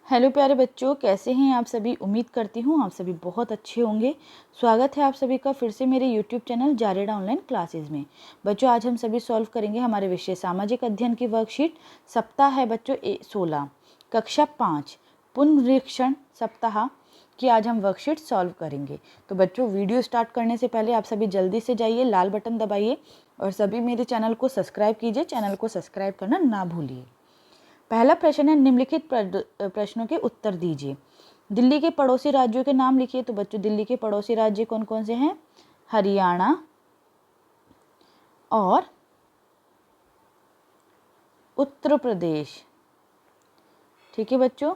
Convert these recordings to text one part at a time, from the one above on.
Hello प्यारे बच्चों, कैसे हैं आप सभी। उम्मीद करती हूँ आप सभी बहुत अच्छे होंगे। स्वागत है आप सभी का फिर से मेरे यूट्यूब चैनल जारेडा ऑनलाइन क्लासेस में। बच्चों, आज हम सभी सॉल्व करेंगे हमारे विषय सामाजिक अध्ययन की वर्कशीट। सप्ताह है बच्चों 16, कक्षा 5 पुनरीक्षण सप्ताह की आज हम वर्कशीट सॉल्व करेंगे। तो बच्चों, वीडियो स्टार्ट करने से पहले आप सभी जल्दी से जाइए, लाल बटन दबाइए और सभी मेरे चैनल को सब्सक्राइब कीजिए। चैनल को सब्सक्राइब करना ना भूलिए। पहला प्रश्न है, निम्नलिखित प्रश्नों के उत्तर दीजिए। दिल्ली के पड़ोसी राज्यों के नाम लिखिए। तो बच्चों, दिल्ली के पड़ोसी राज्य कौन कौन से हैं? हरियाणा और उत्तर प्रदेश। ठीक है बच्चों।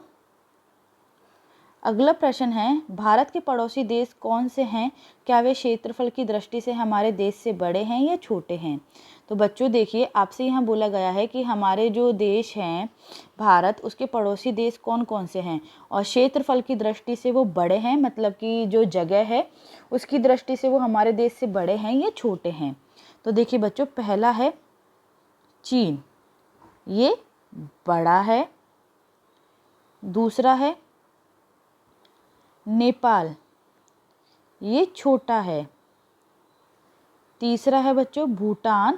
अगला प्रश्न है, भारत के पड़ोसी देश कौन से हैं? क्या वे क्षेत्रफल की दृष्टि से हमारे देश से बड़े हैं या छोटे हैं? तो बच्चों देखिए, आपसे यहाँ बोला गया है कि हमारे जो देश हैं भारत, उसके पड़ोसी देश कौन कौन से हैं और क्षेत्रफल की दृष्टि से वो बड़े हैं, मतलब कि जो जगह है उसकी दृष्टि से वो हमारे देश से बड़े हैं या छोटे हैं। तो देखिए बच्चों, पहला है चीन, ये बड़ा है। दूसरा है नेपाल, ये छोटा है। तीसरा है बच्चों भूटान,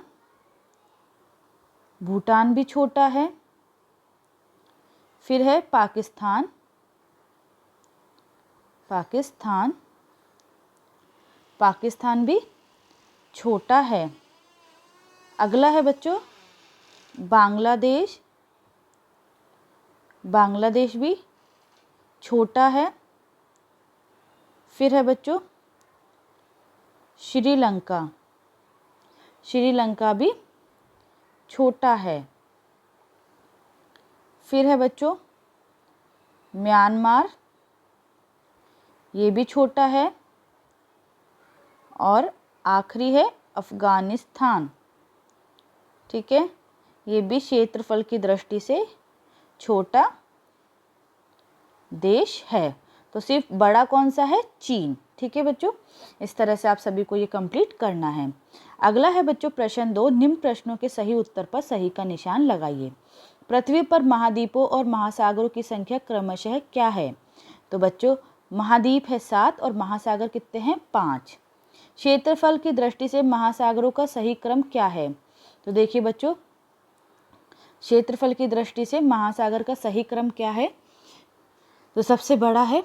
भूटान भी छोटा है। फिर है पाकिस्तान, पाकिस्तान, पाकिस्तान भी छोटा है। अगला है बच्चों बांग्लादेश, बांग्लादेश भी छोटा है। फिर है बच्चों श्रीलंका, श्रीलंका भी छोटा है। फिर है बच्चों म्यांमार, ये भी छोटा है। और आखिरी है अफ़गानिस्तान। ठीक है, ये भी क्षेत्रफल की दृष्टि से छोटा देश है। तो सिर्फ बड़ा कौन सा है? चीन। ठीक है बच्चों, इस तरह से आप सभी को ये कंप्लीट करना है। अगला है बच्चों प्रश्न 2, निम्न प्रश्नों के सही उत्तर पर सही का निशान लगाइए। पृथ्वी पर महाद्वीपों और महासागरों की संख्या क्रमशः क्या है? तो बच्चों, महाद्वीप है 7 और महासागर कितने हैं? 5। क्षेत्रफल की दृष्टि से महासागरों का सही क्रम क्या है? तो देखिए बच्चों, क्षेत्रफल की दृष्टि से महासागर का सही क्रम क्या है? तो सबसे बड़ा है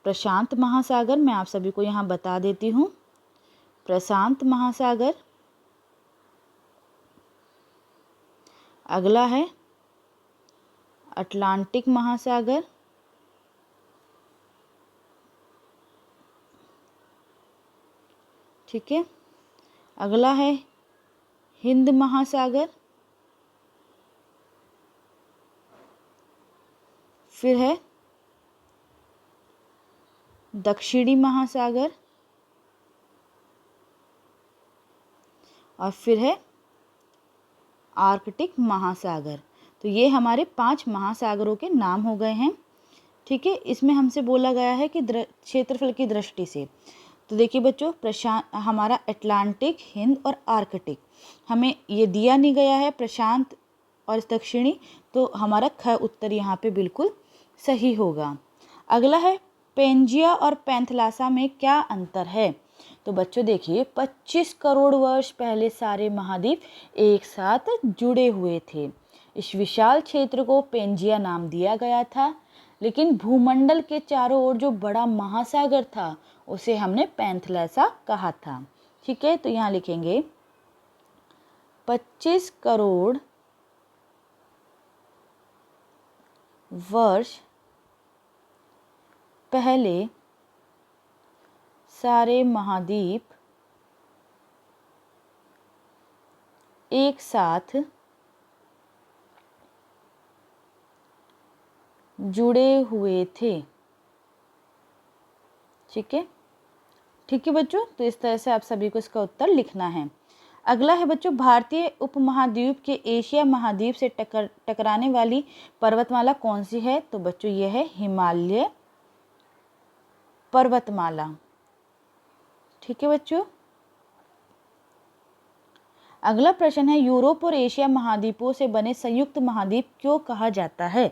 प्रशांत महासागर, मैं आप सभी को यहाँ बता देती हूँ। प्रशांत महासागर। अगला है अटलांटिक महासागर। ठीक है, अगला है हिंद महासागर। फिर है दक्षिणी महासागर और फिर है आर्कटिक महासागर। तो ये हमारे 5 महासागरों के नाम हो गए हैं। ठीक है, इसमें हमसे बोला गया है कि क्षेत्रफल की दृष्टि से। तो देखिए बच्चों, प्रशांत हमारा अटलांटिक, हिंद और आर्कटिक, हमें ये दिया नहीं गया है प्रशांत और दक्षिणी, तो हमारा ख उत्तर यहाँ पे बिल्कुल सही होगा। अगला है पेंजिया और पैंथलासा में क्या अंतर है? तो बच्चों देखिए, 25 करोड़ वर्ष पहले सारे महाद्वीप एक साथ जुड़े हुए थे। इस विशाल क्षेत्र को पेंजिया नाम दिया गया था, लेकिन भूमंडल के चारों ओर जो बड़ा महासागर था उसे हमने पैंथलासा कहा था। ठीक है, तो यहाँ लिखेंगे 25 करोड़ वर्ष पहले सारे महाद्वीप एक साथ जुड़े हुए थे। ठीक है, ठीक है बच्चों, तो इस तरह से आप सभी को इसका उत्तर लिखना है। अगला है बच्चों, भारतीय उपमहाद्वीप के एशिया महाद्वीप से टकराने वाली पर्वतमाला कौन सी है? तो बच्चों, यह है हिमालय पर्वतमाला। ठीक है बच्चों। अगला प्रश्न है, यूरोप और एशिया महाद्वीपों से बने संयुक्त महाद्वीप क्यों कहा जाता है?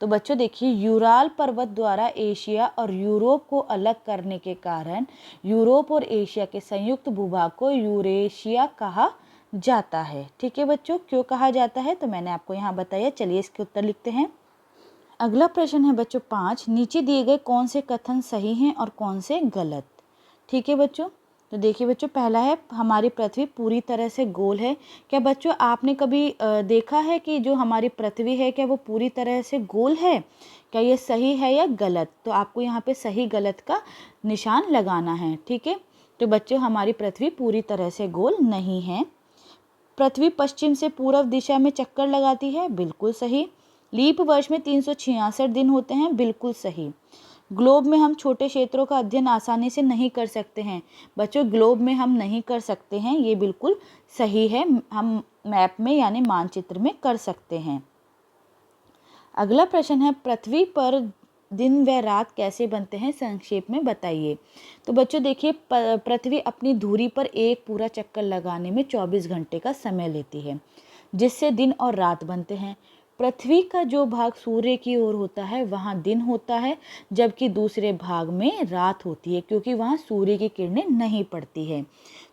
तो बच्चों देखिए, यूराल पर्वत द्वारा एशिया और यूरोप को अलग करने के कारण यूरोप और एशिया के संयुक्त भूभाग को यूरेशिया कहा जाता है। ठीक है बच्चों, क्यों कहा जाता है तो मैंने आपको यहाँ बताया। चलिए इसके उत्तर लिखते हैं। अगला प्रश्न है बच्चों 5, नीचे दिए गए कौन से कथन सही हैं और कौन से गलत। ठीक है बच्चों, तो देखिए बच्चों, पहला है हमारी पृथ्वी पूरी तरह से गोल है। क्या बच्चों आपने कभी देखा है कि जो हमारी पृथ्वी है क्या वो पूरी तरह से गोल है? क्या ये सही है या गलत? तो आपको यहाँ पे सही गलत का निशान लगाना है। ठीक है, तो बच्चों हमारी पृथ्वी पूरी तरह से गोल नहीं है। पृथ्वी पश्चिम से पूर्व दिशा में चक्कर लगाती है, बिल्कुल सही। लीप वर्ष में 366 दिन होते हैं, बिल्कुल सही। ग्लोब में हम छोटे क्षेत्रों का अध्ययन आसानी से नहीं कर सकते हैं। बच्चों ग्लोब में हम नहीं कर सकते हैं, ये बिल्कुल सही है। हम मैप में यानी मानचित्र में कर सकते हैं। अगला प्रश्न है, पृथ्वी पर दिन व रात कैसे बनते हैं, संक्षेप में बताइए। तो बच्चों देखिए, पृथ्वी अपनी धुरी पर एक पूरा चक्कर लगाने में 24 घंटे का समय लेती है, जिससे दिन और रात बनते हैं। पृथ्वी का जो भाग सूर्य की ओर होता है वहाँ दिन होता है, जबकि दूसरे भाग में रात होती है, क्योंकि वहाँ सूर्य की किरणें नहीं पड़ती है।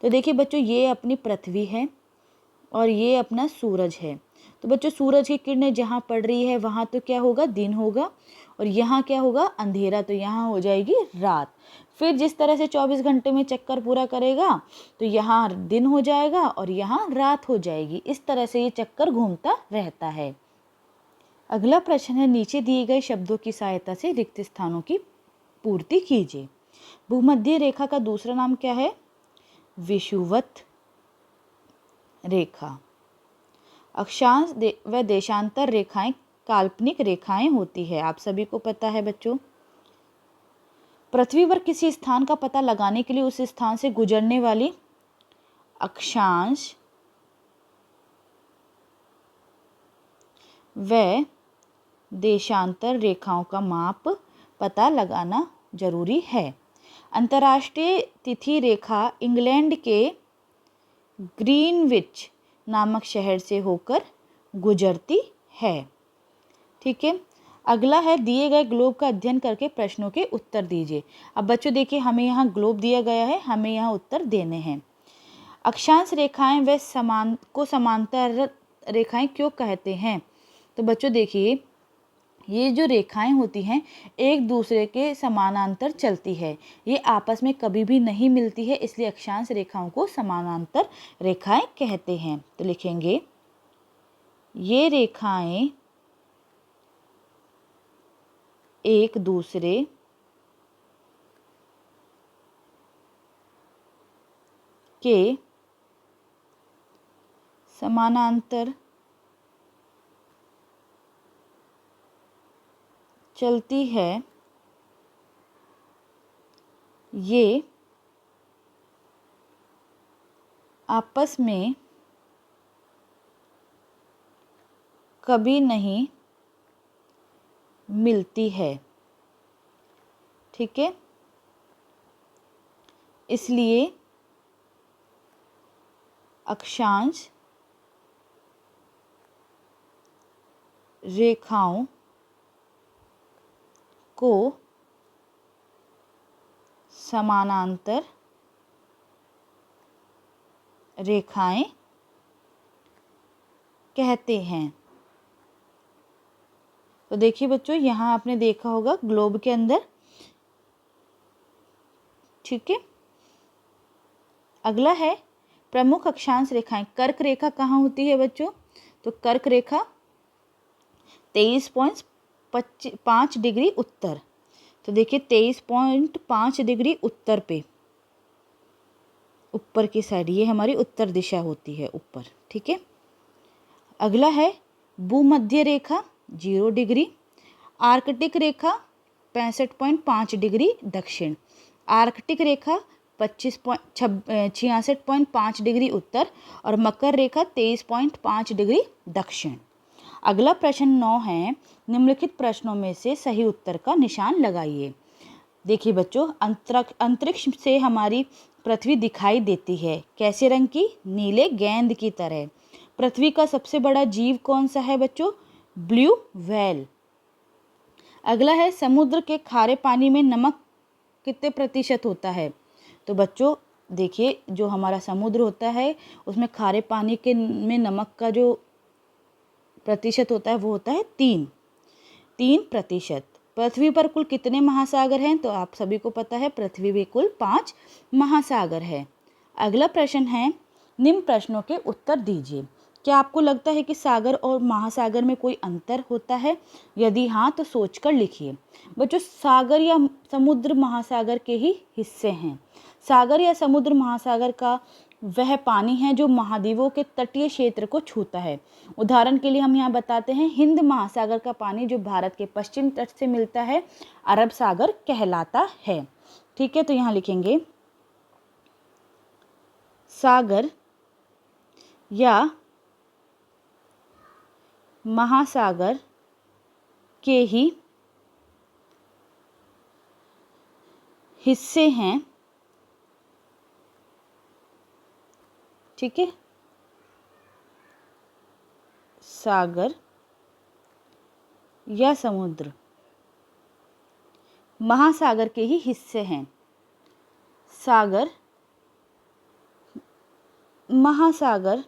तो देखिए बच्चों, ये अपनी पृथ्वी है और ये अपना सूरज है। तो बच्चों सूरज की किरणें जहाँ पड़ रही है वहाँ तो क्या होगा, दिन होगा, और यहाँ क्या होगा, अंधेरा, तो यहाँ हो जाएगी रात। फिर जिस तरह से 24 घंटे में चक्कर पूरा करेगा तो यहाँ दिन हो जाएगा और यहाँ रात हो जाएगी। इस तरह से ये चक्कर घूमता रहता है। अगला प्रश्न है, नीचे दिए गए शब्दों की सहायता से रिक्त स्थानों की पूर्ति कीजिए। भूमध्य रेखा का दूसरा नाम क्या है? विषुवत रेखा। अक्षांश व देशांतर रेखाएं काल्पनिक रेखाएं होती है, आप सभी को पता है बच्चों। पृथ्वी पर किसी स्थान का पता लगाने के लिए उस स्थान से गुजरने वाली अक्षांश व देशांतर रेखाओं का माप पता लगाना जरूरी है। अंतर्राष्ट्रीय तिथि रेखा इंग्लैंड के ग्रीनविच नामक शहर से होकर गुजरती है। ठीक है, अगला है, दिए गए ग्लोब का अध्ययन करके प्रश्नों के उत्तर दीजिए। अब बच्चों देखिए, हमें यहाँ ग्लोब दिया गया है, हमें यहाँ उत्तर देने हैं। अक्षांश रेखाएं व समांतर रेखाएं क्यों कहते हैं? तो बच्चों देखिए, ये जो रेखाएं होती हैं एक दूसरे के समानांतर चलती है, ये आपस में कभी भी नहीं मिलती है, इसलिए अक्षांश रेखाओं को समानांतर रेखाएं कहते हैं। तो लिखेंगे, ये रेखाएं एक दूसरे के समानांतर चलती है, ये आपस में कभी नहीं मिलती है। ठीक है, इसलिए अक्षांश रेखाओं को समानांतर रेखाएं कहते हैं। तो देखिए बच्चों, यहाँ आपने देखा होगा ग्लोब के अंदर। ठीक है, अगला है, प्रमुख अक्षांश रेखाएं। कर्क रेखा कहाँ होती है बच्चों? तो कर्क रेखा 23.5 डिग्री उत्तर। तो देखिए 23.5 डिग्री उत्तर पे, ऊपर की साइड, ये हमारी उत्तर दिशा होती है ऊपर। ठीक है, अगला है, भूमध्य रेखा 0 डिग्री। आर्कटिक रेखा 65.5 डिग्री दक्षिण। आर्कटिक रेखा 66.5 डिग्री उत्तर और मकर रेखा 23.5 डिग्री दक्षिण। अगला प्रश्न 9 है, निम्नलिखित प्रश्नों में से सही उत्तर का निशान लगाइए। देखिए बच्चों, अंतरिक्ष से हमारी पृथ्वी दिखाई देती है, कैसे रंग की? नीले गेंद की तरह। पृथ्वी का सबसे बड़ा जीव कौन सा है बच्चों? Blue whale. अगला है समुद्र के खारे पानी में नमक कितने प्रतिशत होता है। तो बच्चों देखिए, जो हमारा समुद्र होता है उसमें खारे पानी के में नमक का जो प्रतिशत होता है वो होता है 3%। पृथ्वी पर कुल कितने महासागर हैं। तो आप सभी को पता है पृथ्वी में कुल 5 महासागर है। अगला प्रश्न है, निम्न प्रश्नों के उत्तर दीजिए। क्या आपको लगता है कि सागर और महासागर में कोई अंतर होता है? यदि हाँ तो सोचकर लिखिए। बच्चों सागर या समुद्र महासागर के ही हिस्से हैं। सागर या समुद्र महासागर का वह पानी है जो महाद्वीपों के तटीय क्षेत्र को छूता है। उदाहरण के लिए हम यहाँ बताते हैं, हिंद महासागर का पानी जो भारत के पश्चिम तट से मिलता है अरब सागर कहलाता है। ठीक है, तो यहाँ लिखेंगे सागर या महासागर के ही हिस्से हैं। ठीक है, सागर या समुद्र महासागर के ही हिस्से हैं। सागर महासागर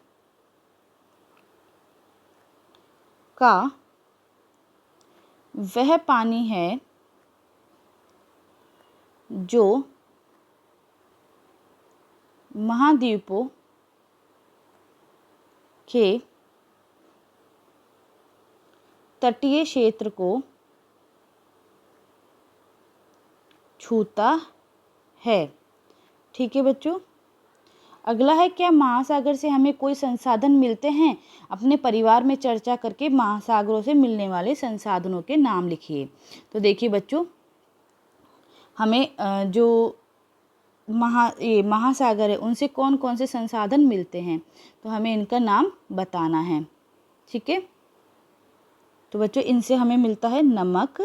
का वह पानी है जो महाद्वीपों के तटीय क्षेत्र को छूता है। ठीक है बच्चों, अगला है, क्या महासागर से हमें कोई संसाधन मिलते हैं? अपने परिवार में चर्चा करके महासागरों से मिलने वाले संसाधनों के नाम लिखिए। तो देखिए बच्चों, हमें जो महासागर है उनसे कौन कौन से संसाधन मिलते हैं, तो हमें इनका नाम बताना है। ठीक है, तो बच्चों इनसे हमें मिलता है नमक,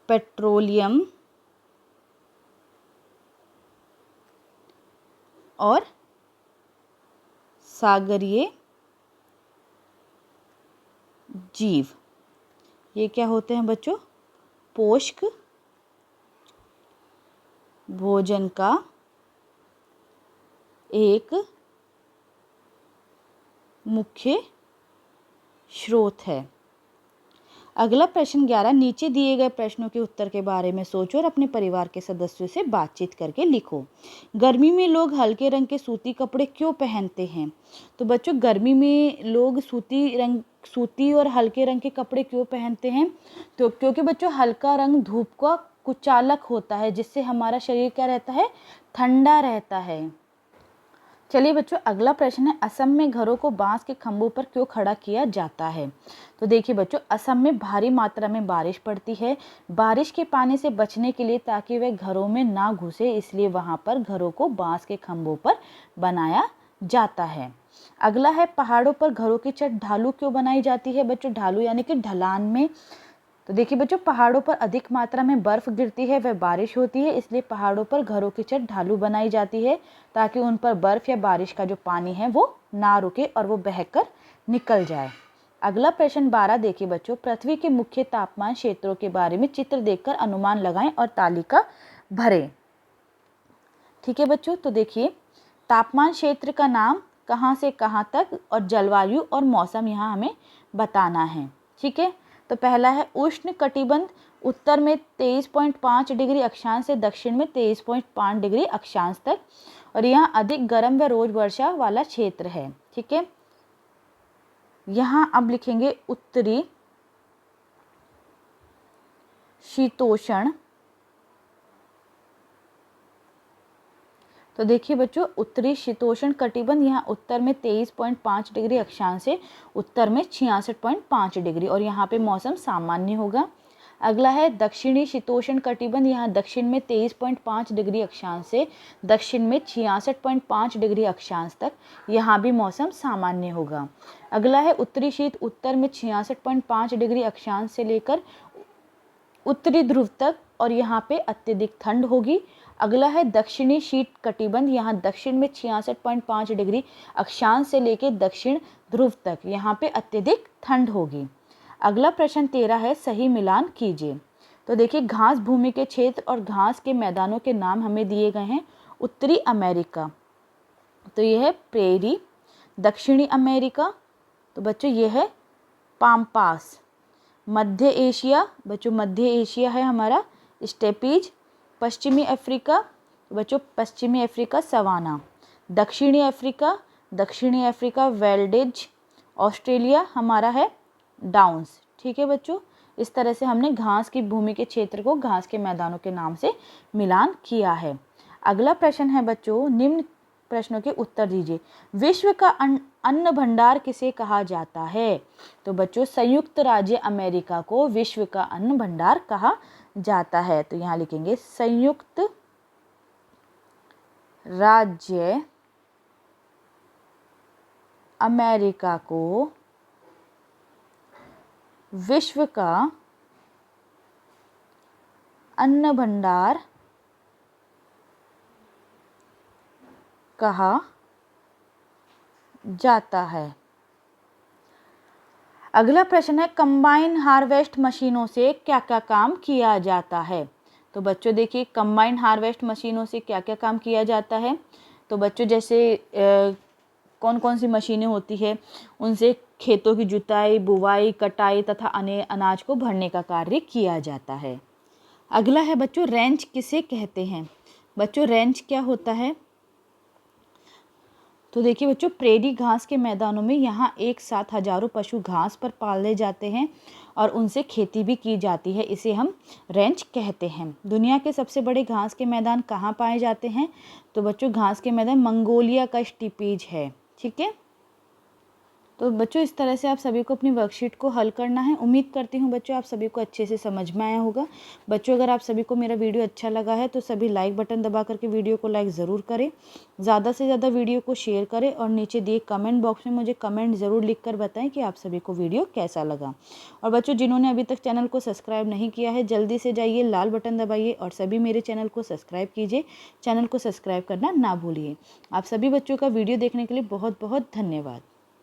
पेट्रोलियम और सागरीय जीव। ये क्या होते हैं बच्चों? पोषक भोजन का एक मुख्य स्रोत है। अगला प्रश्न 11, नीचे दिए गए प्रश्नों के उत्तर के बारे में सोचो और अपने परिवार के सदस्यों से बातचीत करके लिखो। गर्मी में लोग हल्के रंग के सूती कपड़े क्यों पहनते हैं? तो बच्चों गर्मी में लोग सूती और हल्के रंग के कपड़े क्यों पहनते हैं? तो क्योंकि बच्चों हल्का रंग धूप का कुचालक होता है, जिससे हमारा शरीर क्या रहता है? ठंडा रहता है। चलिए बच्चों, अगला प्रश्न है, असम में घरों को बांस के खंभों पर क्यों खड़ा किया जाता है? तो देखिए बच्चों, असम में भारी मात्रा में बारिश पड़ती है। बारिश के पानी से बचने के लिए, ताकि वह घरों में ना घुसे, इसलिए वहां पर घरों को बांस के खंभों पर बनाया जाता है। अगला है, पहाड़ों पर घरों की छत ढालू क्यों बनाई जाती है? बच्चों ढालू यानी कि ढलान में। तो देखिए बच्चों, पहाड़ों पर अधिक मात्रा में बर्फ गिरती है, वह बारिश होती है, इसलिए पहाड़ों पर घरों की छत ढालू बनाई जाती है, ताकि उन पर बर्फ या बारिश का जो पानी है वो ना रुके और वो बहकर निकल जाए। अगला प्रश्न 12 देखिए बच्चों, पृथ्वी के मुख्य तापमान क्षेत्रों के बारे में चित्र देखकर अनुमान लगाएं और तालिका भरें। ठीक है बच्चों, तो देखिए तापमान क्षेत्र का नाम, कहाँ से कहाँ तक, और जलवायु और मौसम यहाँ हमें बताना है। ठीक है, तो पहला है उष्ण कटिबंध, उत्तर में 23.5 डिग्री अक्षांश से दक्षिण में 23.5 डिग्री अक्षांश तक, और यहाँ अधिक गर्म व रोज वर्षा वाला क्षेत्र है। ठीक है, यहाँ अब लिखेंगे उत्तरी शीतोष्ण। तो देखिए बच्चों, उत्तरी शीतोष्ण कटिबंध यहाँ उत्तर में 23.5 डिग्री अक्षांश से उत्तर में 66.5 डिग्री, और यहाँ पे मौसम सामान्य होगा। अगला है दक्षिणी शीतोष्ण कटिबंध, यहाँ दक्षिण में 23.5 डिग्री अक्षांश से दक्षिण में 66.5 डिग्री अक्षांश तक, यहाँ भी मौसम सामान्य होगा। अगला है उत्तरी शीत, उत्तर में 66.5 डिग्री अक्षांश से लेकर उत्तरी ध्रुव तक, और यहाँ पे अत्यधिक ठंड होगी। अगला है दक्षिणी शीत कटिबंध, यहाँ दक्षिण में 66.5 डिग्री अक्षांश से लेकर दक्षिण ध्रुव तक, यहाँ पे अत्यधिक ठंड होगी। अगला प्रश्न 13 है, सही मिलान कीजिए। तो देखिए घास भूमि के क्षेत्र और घास के मैदानों के नाम हमें दिए गए हैं। उत्तरी अमेरिका तो यह है प्रेरी। दक्षिणी अमेरिका तो बच्चों ये है पाम्पास। मध्य एशिया बच्चों मध्य एशिया है हमारा स्टेपीज। पश्चिमी अफ्रीका बच्चों पश्चिमी अफ्रीका सवाना। दक्षिणी अफ्रीका वेल्डेज। ऑस्ट्रेलिया हमारा है डाउन्स। ठीक है बच्चों, इस तरह से हमने घास की भूमि के क्षेत्र को घास के मैदानों के नाम से मिलान किया है। अगला प्रश्न है बच्चों, निम्न प्रश्नों के उत्तर दीजिए। विश्व का अन्न भंडार किसे कहा जाता है? तो बच्चों संयुक्त राज्य अमेरिका को विश्व का अन्न भंडार कहा जाता है। तो यहाँ लिखेंगे संयुक्त राज्य अमेरिका को विश्व का अन्न भंडार कहा जाता है। अगला प्रश्न है, कंबाइन हार्वेस्ट मशीनों से क्या क्या काम किया जाता है? तो बच्चों देखिए कंबाइन हार्वेस्ट मशीनों से क्या क्या काम किया जाता है। तो बच्चों जैसे कौन कौन सी मशीनें होती है, उनसे खेतों की जुताई, बुवाई, कटाई तथा अनाज को भरने का कार्य किया जाता है। अगला है बच्चों, रेंच किसे कहते हैं? बच्चों रेंच क्या होता है? तो देखिए बच्चों प्रेरी घास के मैदानों में यहाँ एक साथ हजारों पशु घास पर पाले जाते हैं और उनसे खेती भी की जाती है, इसे हम रेंच कहते हैं। दुनिया के सबसे बड़े घास के मैदान कहाँ पाए जाते हैं? तो बच्चों घास के मैदान मंगोलिया का स्टीपीज है। ठीक है, तो बच्चों इस तरह से आप सभी को अपनी वर्कशीट को हल करना है। उम्मीद करती हूँ बच्चों आप सभी को अच्छे से समझ में आया होगा। बच्चों अगर आप सभी को मेरा वीडियो अच्छा लगा है तो सभी लाइक बटन दबा करके वीडियो को लाइक ज़रूर करें, ज़्यादा से ज़्यादा वीडियो को शेयर करें और नीचे दिए कमेंट बॉक्स में मुझे कमेंट ज़रूर लिख कर बताएं कि आप सभी को वीडियो कैसा लगा। और बच्चों जिन्होंने अभी तक चैनल को सब्सक्राइब नहीं किया है जल्दी से जाइए, लाल बटन दबाइए और सभी मेरे चैनल को सब्सक्राइब कीजिए। चैनल को सब्सक्राइब करना ना भूलिए। आप सभी बच्चों का वीडियो देखने के लिए बहुत बहुत धन्यवाद।